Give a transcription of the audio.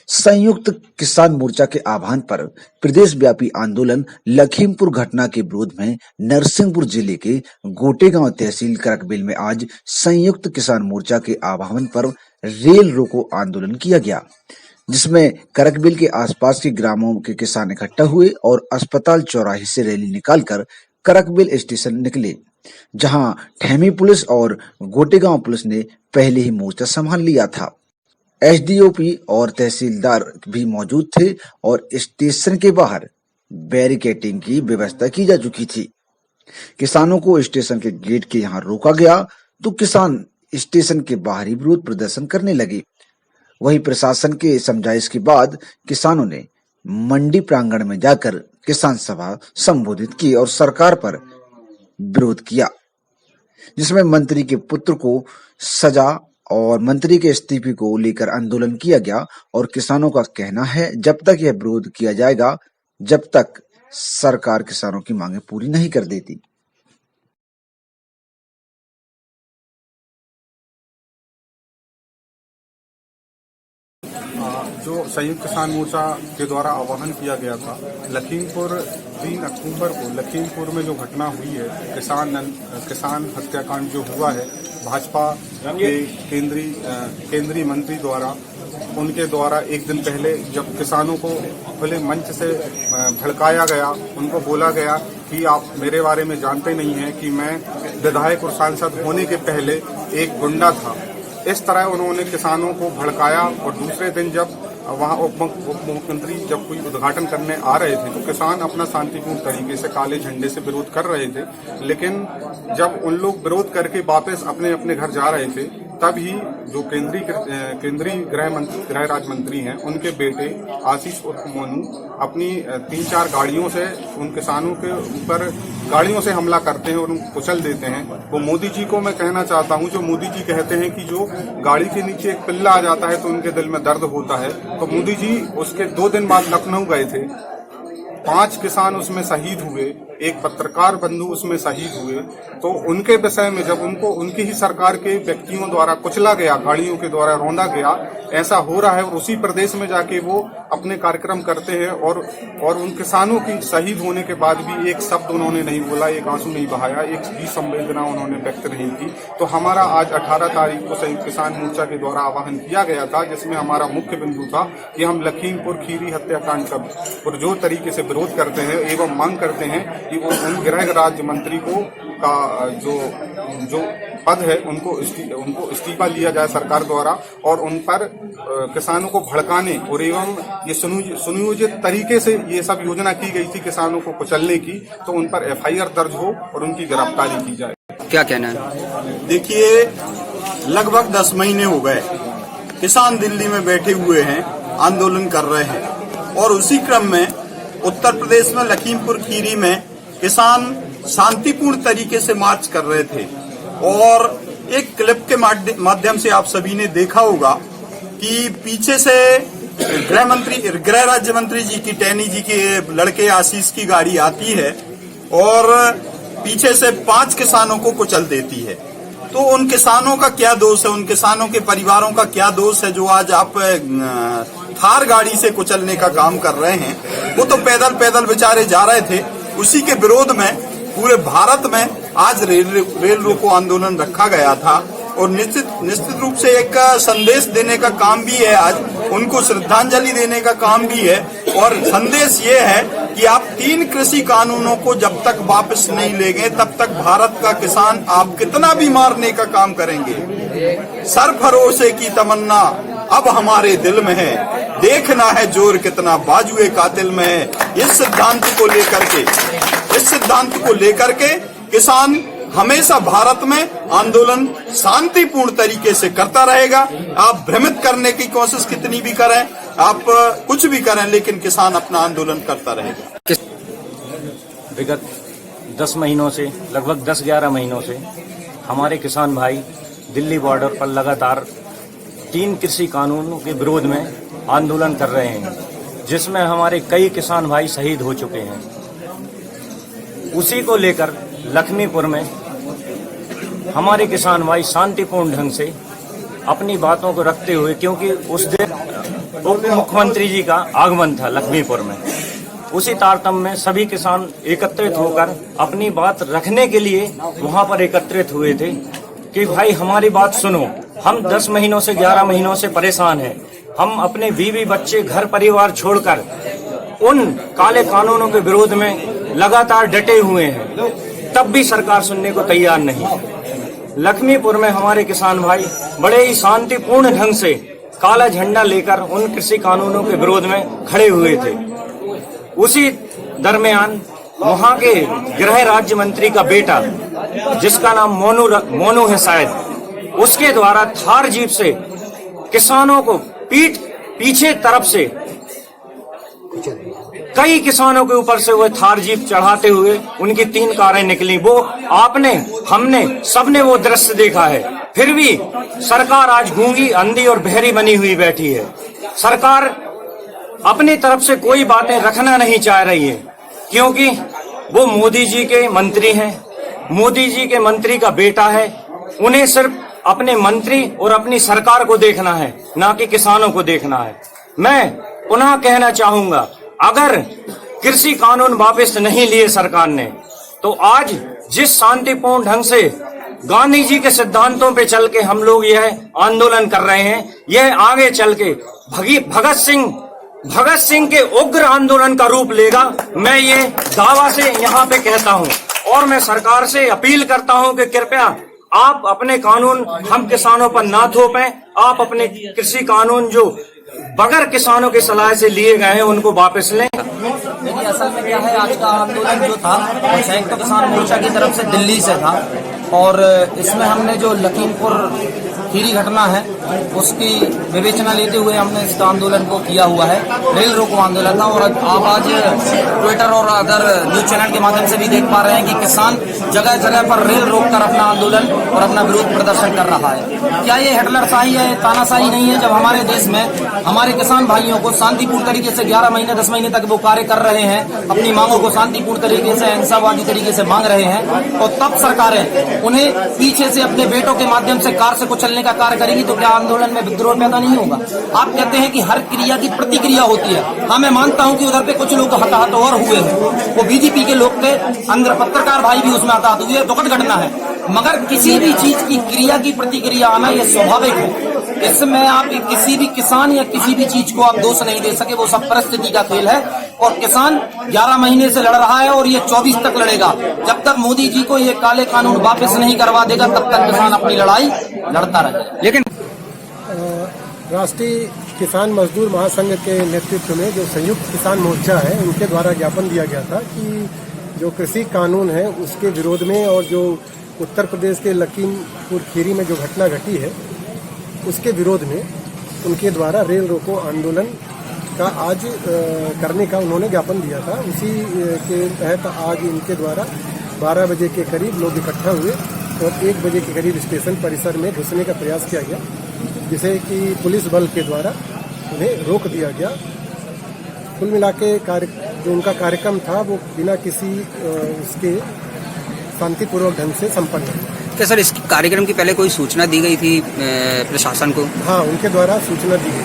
संयुक्त किसान मोर्चा के आह्वान पर प्रदेश व्यापी आंदोलन लखीमपुर घटना के विरोध में नरसिंहपुर जिले के गोटेगांव तहसील करकबिल में आज संयुक्त किसान मोर्चा के आह्वान पर रेल रोको आंदोलन किया गया, जिसमें करकबिल के आसपास के ग्रामों के किसान इकट्ठा हुए और अस्पताल चौराहे से रैली निकालकर करकबिल स्टेशन निकले, जहां ठेमी पुलिस और गोटेगांव पुलिस ने पहले ही मोर्चा संभाल लिया था। एसडीओपी और तहसीलदार भी मौजूद थे और स्टेशन के बाहर बैरिकेडिंग की व्यवस्था की जा चुकी थी। किसानों को स्टेशन के गेट के यहां रोका गया तो किसान स्टेशन के बाहर ही विरोध प्रदर्शन करने लगे। वहीं प्रशासन के समझाइश के बाद किसानों ने मंडी प्रांगण में जाकर किसान सभा संबोधित की और सरकार पर विरोध किया, जिसमें मंत्री के पुत्र को सजा और मंत्री के इस्तीफे को लेकर आंदोलन किया गया। और किसानों का कहना है जब तक यह विरोध किया जाएगा जब तक सरकार किसानों की मांगे पूरी नहीं कर देती। जो संयुक्त किसान मोर्चा के द्वारा आह्वान किया गया था, लखीमपुर 3 अक्टूबर को लखीमपुर में जो घटना हुई है, किसान हत्याकांड जो हुआ है, भाजपा के केंद्रीय मंत्री द्वारा उनके द्वारा एक दिन पहले जब किसानों को खुले मंच से भड़काया गया, उनको बोला गया कि आप मेरे बारे में जानते नहीं हैं कि मैं विधायक और सांसद होने के पहले एक गुंडा था। इस तरह उन्होंने किसानों को भड़काया और दूसरे दिन जब वहां उप मुख्यमंत्री जब कोई उद्घाटन करने आ रहे थे तो किसान अपना शांतिपूर्ण तरीके से काले झंडे से विरोध कर रहे थे, लेकिन जब उन लोग विरोध करके वापस अपने अपने घर जा रहे थे तब ही जो केंद्रीय गृह राज्य मंत्री हैं, उनके बेटे आशीष उर्फ मोनू अपनी 3-4 गाड़ियों से उन किसानों के ऊपर गाड़ियों से हमला करते हैं और उनको कुचल देते हैं। वो मोदी जी को मैं कहना चाहता हूं, जो मोदी जी कहते हैं कि जो गाड़ी के नीचे एक पिल्ला आ जाता है तो उनके दिल में दर्द होता है, तो मोदी जी उसके 2 दिन बाद लखनऊ गए थे। 5 किसान उसमें शहीद हुए, एक पत्रकार बंधु उसमें शहीद हुए। तो उनके विषय में जब उनको उनकी ही सरकार के व्यक्तियों द्वारा कुचला गया, गाड़ियों के द्वारा रौंदा गया, ऐसा हो रहा है और उसी प्रदेश में जाके वो अपने कार्यक्रम करते हैं और उन किसानों की शहीद होने के बाद भी एक शब्द उन्होंने नहीं बोला, एक आंसू नहीं बहाया, एक भी संवेदना उन्होंने व्यक्त नहीं की। तो हमारा आज 18 तारीख को संयुक्त किसान मोर्चा के द्वारा आह्वान किया गया था, जिसमें हमारा मुख्य बिंदु था कि हम लखीमपुर खीरी हत्याकांड का पुरजोर तरीके से विरोध करते हैं एवं मांग करते हैं कि वो उन गृह राज्य मंत्री को का जो पद है उनको इस्तीफा लिया जाए सरकार द्वारा और उन पर किसानों को भड़काने और एवं ये सुनियोजित तरीके से ये सब योजना की गई थी किसानों को कुचलने की, तो उन पर FIR दर्ज हो और उनकी गिरफ्तारी की जाए। क्या कहना है? देखिए, लगभग 10 महीने हो गए किसान दिल्ली में बैठे हुए हैं, आंदोलन कर रहे हैं और उसी क्रम में उत्तर प्रदेश में लखीमपुर खीरी में किसान शांतिपूर्ण तरीके से मार्च कर रहे थे। और एक क्लिप के माध्यम से आप सभी ने देखा होगा कि पीछे से गृह राज्य मंत्री जी की, टैनी जी के लड़के आशीष की गाड़ी आती है और पीछे से 5 किसानों को कुचल देती है। तो उन किसानों का क्या दोष है, उन किसानों के परिवारों का क्या दोष है जो आज आप थार गाड़ी से कुचलने का काम कर रहे हैं? वो तो पैदल बेचारे जा रहे थे। उसी के विरोध में पूरे भारत में आज रेल रोको आंदोलन रखा गया था और निश्चित रूप से एक संदेश देने का काम भी है, आज उनको श्रद्धांजलि देने का काम भी है। और संदेश ये है कि आप 3 कृषि कानूनों को जब तक वापस नहीं लेंगे तब तक भारत का किसान आप कितना भी मारने का काम करेंगे। सरफरोशे की तमन्ना अब हमारे दिल में है, देखना है जोर कितना बाजुए कातिल में है। इस सिद्धांत को लेकर के किसान हमेशा भारत में आंदोलन शांतिपूर्ण तरीके से करता रहेगा। आप भ्रमित करने की कोशिश कितनी भी करें, आप कुछ भी करें, लेकिन किसान अपना आंदोलन करता रहेगा। विगत 10 महीनों से, लगभग 10-11 महीनों से हमारे किसान भाई दिल्ली बॉर्डर पर लगातार 3 कृषि कानूनों के विरोध में आंदोलन कर रहे हैं, जिसमें हमारे कई किसान भाई शहीद हो चुके हैं। उसी को लेकर लखीमपुर में हमारे किसान भाई शांतिपूर्ण ढंग से अपनी बातों को रखते हुए, क्योंकि उस दिन उप मुख्यमंत्री जी का आगमन था लखीमपुर में, उसी तारतम्य में सभी किसान एकत्रित होकर अपनी बात रखने के लिए वहां पर एकत्रित हुए थे कि भाई हमारी बात सुनो, हम 10 महीनों से 11 महीनों से परेशान हैं, हम अपने बीवी बच्चे घर परिवार छोड़कर उन काले कानूनों के विरोध में लगातार डटे हुए हैं, तब भी सरकार सुनने को तैयार नहीं। लखीमपुर में हमारे किसान भाई बड़े ही शांतिपूर्ण ढंग से काला झंडा लेकर उन कृषि कानूनों के विरोध में खड़े हुए थे। उसी दरमियान वहां के गृह राज्य मंत्री का बेटा, जिसका नाम मोनू है शायद, उसके द्वारा थार जीप से किसानों को पीछे तरफ से कई किसानों के ऊपर से वो थार जीप चढ़ाते हुए उनकी 3 कारें निकली। वो आपने, हमने, सबने वो दृश्य देखा है। फिर भी सरकार आज गूंगी, अंधी और बहरी बनी हुई बैठी है। सरकार अपनी तरफ से कोई बातें रखना नहीं चाह रही है, क्योंकि वो मोदी जी के मंत्री हैं, मोदी जी के मंत्री का बेटा है। उन्हें सिर्फ अपने मंत्री और अपनी सरकार को देखना है, ना कि किसानों को देखना है। मैं पुनः कहना चाहूंगा, अगर कृषि कानून वापस नहीं लिए सरकार ने, तो आज जिस शांतिपूर्ण ढंग से गांधी जी के सिद्धांतों पे चल के हम लोग यह आंदोलन कर रहे हैं, यह आगे चल के भगत सिंह के उग्र आंदोलन का रूप लेगा। मैं ये दावा से यहाँ पे कहता हूँ, और मैं सरकार से अपील करता हूँ कि कृपया आप अपने कानून हम किसानों पर ना थोपें। आप अपने कृषि कानून जो बगैर किसानों की सलाह से लिए गए हैं उनको वापस लें। देखिए, असल में क्या है, आज का आंदोलन जो था वो संयुक्त किसान मोर्चा की तरफ से दिल्ली से था, और इसमें हमने जो लखीमपुर खीरी घटना है उसकी विवेचना लेते हुए हमने इस आंदोलन को किया हुआ है। रेल रोको आंदोलन था, और आप आज ट्विटर और अदर न्यूज चैनल के माध्यम से भी देख पा रहे हैं कि किसान जगह जगह पर रेल रोक कर अपना आंदोलन और अपना विरोध प्रदर्शन कर रहा है। क्या ये हिटलरशाही है, तानाशाही नहीं है, जब हमारे देश में हमारे किसान भाइयों को शांतिपूर्ण तरीके से 11 महीने 10 महीने तक वो कार्य कर रहे हैं, अपनी मांगों को शांतिपूर्ण तरीके से अहिंसावादी तरीके से मांग रहे हैं, और तब सरकारें उन्हें पीछे से अपने बेटों के माध्यम से कार से कुचलने का कार्य करेगी, तो क्या आंदोलन में विद्रोह पैदा नहीं होगा? आप कहते हैं कि हर क्रिया की प्रतिक्रिया होती है। हाँ, मैं मानता हूं कि उधर पे कुछ लोग हताहत और हुए हैं, वो बीजेपी के लोग थे, अंदर पत्रकार भाई भी उसमें हताहत हुए, दुखद घटना है। मगर किसी भी चीज की क्रिया की प्रतिक्रिया आना यह स्वाभाविक है। इसमें आप किसी भी किसान या किसी भी चीज को आप दोष नहीं दे सके, वो सब परिस्थिति का खेल है। और किसान 11 महीने से लड़ रहा है, और ये 24 तक लड़ेगा। जब तक मोदी जी को ये काले कानून वापस नहीं करवा देगा, तब तक किसान अपनी लड़ाई लड़ता रहेगा। लेकिन राष्ट्रीय किसान मजदूर महासंघ के नेतृत्व में जो संयुक्त किसान मोर्चा है, उनके द्वारा ज्ञापन दिया गया था कि जो कृषि कानून है उसके विरोध में, और जो उत्तर प्रदेश के लखीमपुर खीरी में जो घटना घटी है उसके विरोध में उनके द्वारा रेल रोको आंदोलन का आज करने का उन्होंने ज्ञापन दिया था। उसी के तहत आज इनके द्वारा 12 बजे के करीब लोग इकट्ठा हुए, और 1 बजे के करीब स्टेशन परिसर में घुसने का प्रयास किया गया, जिसे कि पुलिस बल के द्वारा उन्हें रोक दिया गया। कुल मिला के जो उनका कार्यक्रम था वो बिना किसी उसके शांतिपूर्वक ढंग से संपन्न हुआ। क्या सर, इस कार्यक्रम की पहले कोई सूचना दी गई थी प्रशासन को? हाँ, उनके द्वारा सूचना दी गई।